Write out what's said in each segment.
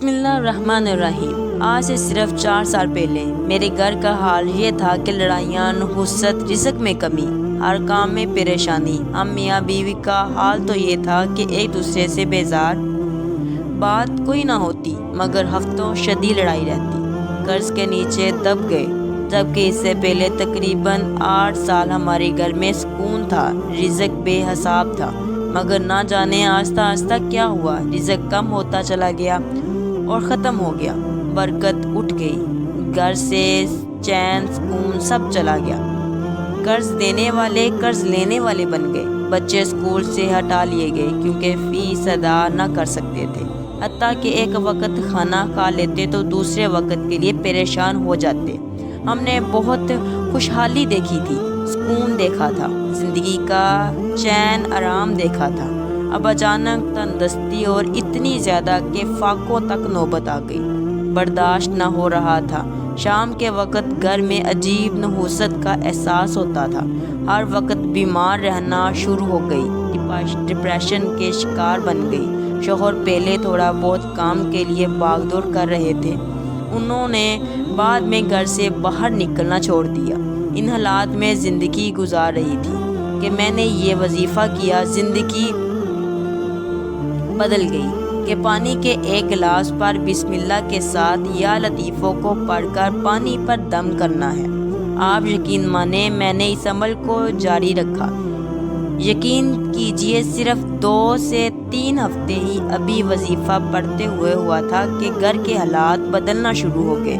بسم اللہ الرحمن الرحیم۔ آج سے صرف 4 سال پہلے میرے گھر کا حال یہ تھا کہ لڑائیاں، نحوست، رزق میں کمی، ہر کام میں پریشانی۔ ہم میاں بیوی کا حال تو یہ تھا کہ ایک دوسرے سے بیزار بات کوئی نہ ہوتی، مگر ہفتوں شدید لڑائی رہتی۔ قرض کے نیچے دب گئے، جبکہ اس سے پہلے تقریباً 8 سال ہمارے گھر میں سکون تھا، رزق بے حساب تھا۔ مگر نہ جانے آہستہ آہستہ کیا ہوا، رزق کم ہوتا چلا گیا اور ختم ہو گیا، برکت اٹھ گئی، گھر سے چین سکون سب چلا گیا۔ قرض دینے والے قرض لینے والے بن گئے، بچے اسکول سے ہٹا لیے گئے کیونکہ فیس ادا نہ کر سکتے تھے، حتیٰ کہ ایک وقت کھانا کھا لیتے تو دوسرے وقت کے لیے پریشان ہو جاتے۔ ہم نے بہت خوشحالی دیکھی تھی، سکون دیکھا تھا، زندگی کا چین آرام دیکھا تھا۔ اب اچانک تندرستی اور اتنی زیادہ کہ فاقوں تک نوبت آ گئی، برداشت نہ ہو رہا تھا۔ شام کے وقت گھر میں عجیب نحوست کا احساس ہوتا تھا، ہر وقت بیمار رہنا شروع ہو گئی، ڈپریشن کے شکار بن گئی۔ شوہر پہلے تھوڑا بہت کام کے لیے بھاگ دوڑ کر رہے تھے، انہوں نے بعد میں گھر سے باہر نکلنا چھوڑ دیا۔ ان حالات میں زندگی گزار رہی تھی کہ میں نے یہ وظیفہ کیا، زندگی بدل گئی کہ پانی کے ایک گلاس پر بسم اللہ کے ساتھ یا لطیفوں کو پڑھ کر پانی پر دم کرنا ہے۔ آپ یقین مانیں، میں نے اس عمل کو جاری رکھا۔ یقین کیجئے صرف 2 سے 3 ہفتے ہی ابھی وظیفہ پڑھتے ہوئے ہوا تھا کہ گھر کے حالات بدلنا شروع ہو گئے۔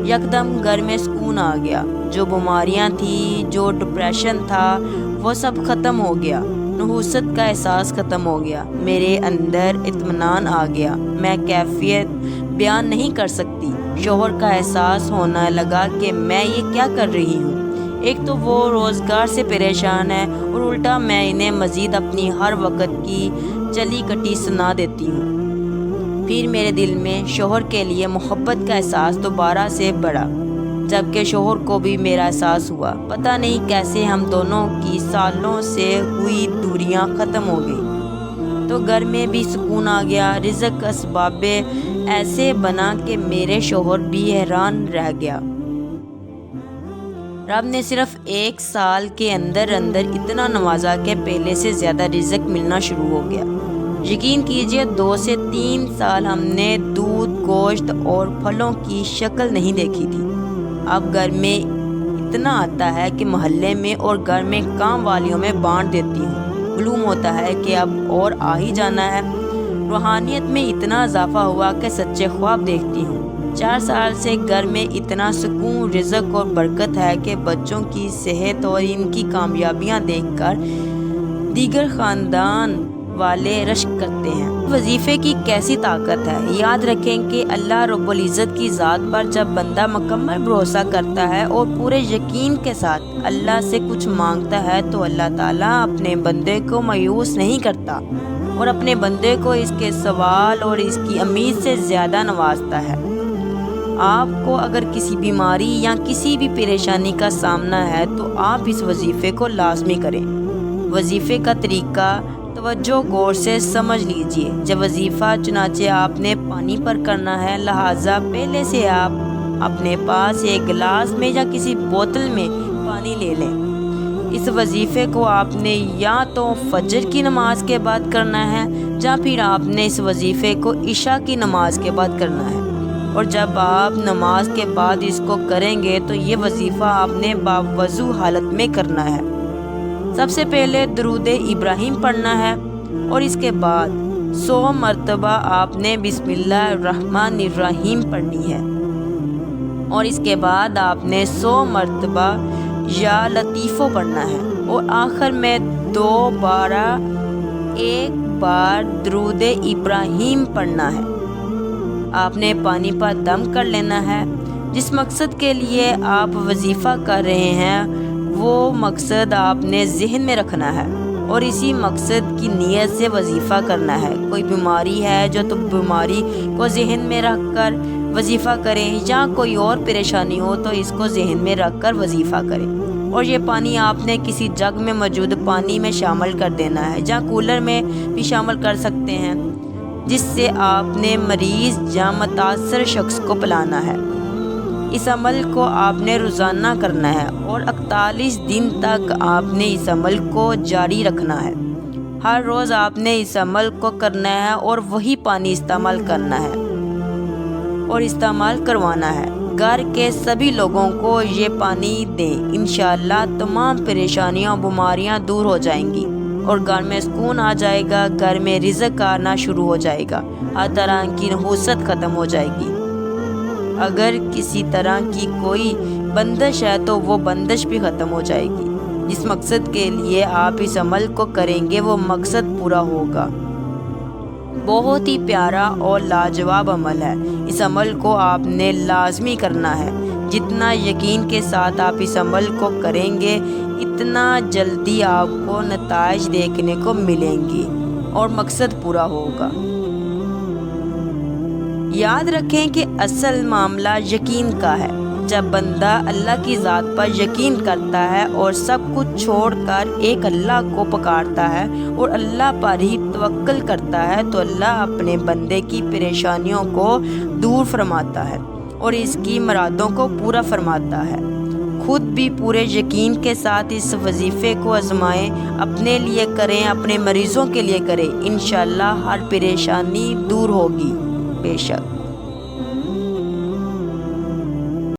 یکدم گھر میں سکون آ گیا، جو بیماریاں تھیں، جو ڈپریشن تھا، وہ سب ختم ہو گیا، نحوست کا احساس ختم ہو گیا، میرے اندر اطمینان آ گیا۔ میں کیفیت بیان نہیں کر سکتی۔ شوہر کا احساس ہونے لگا کہ میں یہ کیا کر رہی ہوں، ایک تو وہ روزگار سے پریشان ہے اور الٹا میں انہیں مزید اپنی ہر وقت کی چلی کٹی سنا دیتی ہوں۔ پھر میرے دل میں شوہر کے لیے محبت کا احساس دوبارہ سے بڑھا، جبکہ شوہر کو بھی میرا احساس ہوا۔ پتہ نہیں کیسے ہم دونوں کی سالوں سے ہوئی دوریاں ختم ہو گئی، تو گھر میں بھی سکون آ گیا۔ رزق اسباب ایسے بنا کہ میرے شوہر بھی حیران رہ گیا۔ رب نے صرف 1 سال کے اندر اتنا نوازا کہ پہلے سے زیادہ رزق ملنا شروع ہو گیا۔ یقین کیجئے 2 سے 3 سال ہم نے دودھ، گوشت اور پھلوں کی شکل نہیں دیکھی تھی۔ اب گھر میں اتنا آتا ہے کہ محلے میں اور گھر میں کام والیوں میں بانٹ دیتی ہوں۔ معلوم ہوتا ہے کہ اب اور آ ہی جانا ہے۔ روحانیت میں اتنا اضافہ ہوا کہ سچے خواب دیکھتی ہوں۔ 4 سال سے گھر میں اتنا سکون، رزق اور برکت ہے کہ بچوں کی صحت اور ان کی کامیابیاں دیکھ کر دیگر خاندان والے رشک کرتے ہیں۔ وظیفے کی کیسی طاقت ہے! یاد رکھیں کہ اللہ رب العزت کی ذات پر جب بندہ مکمل بھروسہ کرتا ہے اور پورے یقین کے ساتھ اللہ سے کچھ مانگتا ہے تو اللہ تعالیٰ اپنے بندے کو مایوس نہیں کرتا اور اپنے بندے کو اس کے سوال اور اس کی امید سے زیادہ نوازتا ہے۔ آپ کو اگر کسی بیماری یا کسی بھی پریشانی کا سامنا ہے تو آپ اس وظیفے کو لازمی کریں۔ وظیفے کا طریقہ توجہ غور سے سمجھ لیجئے۔ جب وظیفہ چنانچہ آپ نے پانی پر کرنا ہے، لہٰذا پہلے سے آپ اپنے پاس ایک گلاس میں یا کسی بوتل میں پانی لے لیں۔ اس وظیفے کو آپ نے یا تو فجر کی نماز کے بعد کرنا ہے یا پھر آپ نے اس وظیفے کو عشاء کی نماز کے بعد کرنا ہے، اور جب آپ نماز کے بعد اس کو کریں گے تو یہ وظیفہ آپ نے باوضو حالت میں کرنا ہے۔ سب سے پہلے درود ابراہیم پڑھنا ہے اور اس کے بعد 100 مرتبہ آپ نے بسم اللہ الرحمن الرحیم پڑھنی ہے، اور اس کے بعد آپ نے 100 مرتبہ یا لطیفوں پڑھنا ہے، اور آخر میں دوبارہ 1 بار درود ابراہیم پڑھنا ہے۔ آپ نے پانی پر دم کر لینا ہے۔ جس مقصد کے لیے آپ وظیفہ کر رہے ہیں وہ مقصد آپ نے ذہن میں رکھنا ہے اور اسی مقصد کی نیت سے وظیفہ کرنا ہے۔ کوئی بیماری ہے جو تو بیماری کو ذہن میں رکھ کر وظیفہ کریں، یا کوئی اور پریشانی ہو تو اس کو ذہن میں رکھ کر وظیفہ کریں، اور یہ پانی آپ نے کسی جگ میں موجود پانی میں شامل کر دینا ہے، یا کولر میں بھی شامل کر سکتے ہیں۔ جس سے آپ نے مریض یا متاثر شخص کو پلانا ہے۔ اس عمل کو آپ نے روزانہ کرنا ہے اور 41 دن تک آپ نے اس عمل کو جاری رکھنا ہے۔ ہر روز آپ نے اس عمل کو کرنا ہے اور وہی پانی استعمال کرنا ہے اور استعمال کروانا ہے۔ گھر کے سبھی لوگوں کو یہ پانی دیں، انشاءاللہ تمام پریشانیاں بیماریاں دور ہو جائیں گی اور گھر میں سکون آ جائے گا، گھر میں رزق آنا شروع ہو جائے گا، ہر طرح کی نحوست ختم ہو جائے گی۔ اگر کسی طرح کی کوئی بندش ہے تو وہ بندش بھی ختم ہو جائے گی۔ جس مقصد کے لیے آپ اس عمل کو کریں گے وہ مقصد پورا ہوگا۔ بہت ہی پیارا اور لاجواب عمل ہے۔ اس عمل کو آپ نے لازمی کرنا ہے۔ جتنا یقین کے ساتھ آپ اس عمل کو کریں گے اتنا جلدی آپ کو نتائج دیکھنے کو ملیں گے اور مقصد پورا ہوگا۔ یاد رکھیں کہ اصل معاملہ یقین کا ہے۔ جب بندہ اللہ کی ذات پر یقین کرتا ہے اور سب کچھ چھوڑ کر ایک اللہ کو پکارتا ہے اور اللہ پر ہی توکل کرتا ہے تو اللہ اپنے بندے کی پریشانیوں کو دور فرماتا ہے اور اس کی مرادوں کو پورا فرماتا ہے۔ خود بھی پورے یقین کے ساتھ اس وظیفے کو آزمائیں، اپنے لیے کریں، اپنے مریضوں کے لیے کریں، انشاءاللہ ہر پریشانی دور ہوگی۔ بے شک